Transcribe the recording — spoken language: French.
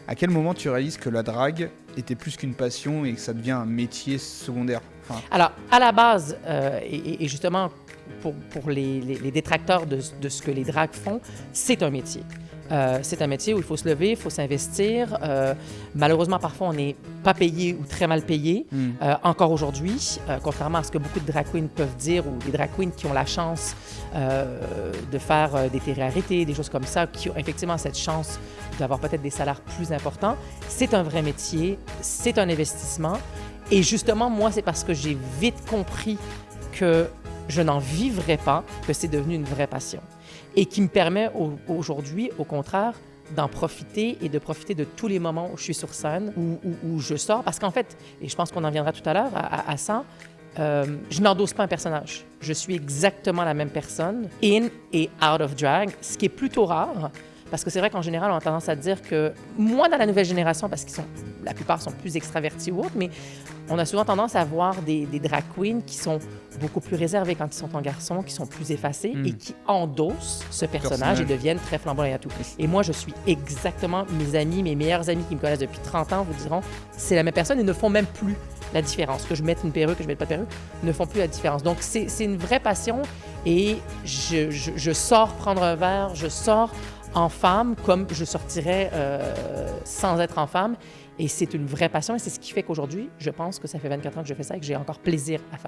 À quel moment tu réalises que la drague était plus qu'une passion et que ça devient un métier secondaire? Enfin, Alors, à la base, et justement, pour les détracteurs de ce que les dragues font, c'est un métier. C'est un métier où il faut se lever, il faut s'investir. Malheureusement, parfois, on n'est pas payé ou très mal payé, encore aujourd'hui, contrairement à ce que beaucoup de drag queens peuvent dire, ou des drag queens qui ont la chance de faire des télé-réalités, des choses comme ça, qui ont effectivement cette chance d'avoir peut-être des salaires plus importants. C'est un vrai métier, c'est un investissement. Et justement, moi, c'est parce que j'ai vite compris que je n'en vivrais pas, que c'est devenu une vraie passion. Et qui me permet aujourd'hui, au contraire, d'en profiter et de profiter de tous les moments où je suis sur scène, où je sors. Parce qu'en fait, et je pense qu'on en viendra tout à l'heure à ça, je n'endosse pas un personnage. Je suis exactement la même personne, in et out of drag, ce qui est plutôt rare. Parce que c'est vrai qu'en général, on a tendance à dire que, moins dans la nouvelle génération, parce que la plupart sont plus extravertis ou autres, mais on a souvent tendance à voir des drag queens qui sont beaucoup plus réservés quand ils sont en garçon, qui sont plus effacés et qui endossent ce personnage et deviennent très flamboyants et tout. Et moi, je suis exactement mes amis, mes meilleurs amis qui me connaissent depuis 30 ans vous diront c'est la même personne et ne font même plus la différence. Que je mette une perruque, que je mette pas de perruque, ne font plus la différence. Donc, c'est une vraie passion et je sors prendre un verre, je sors en femme comme je sortirais sans être en femme. Et c'est une vraie passion et c'est ce qui fait qu'aujourd'hui, je pense que ça fait 24 ans que je fais ça et que j'ai encore plaisir à faire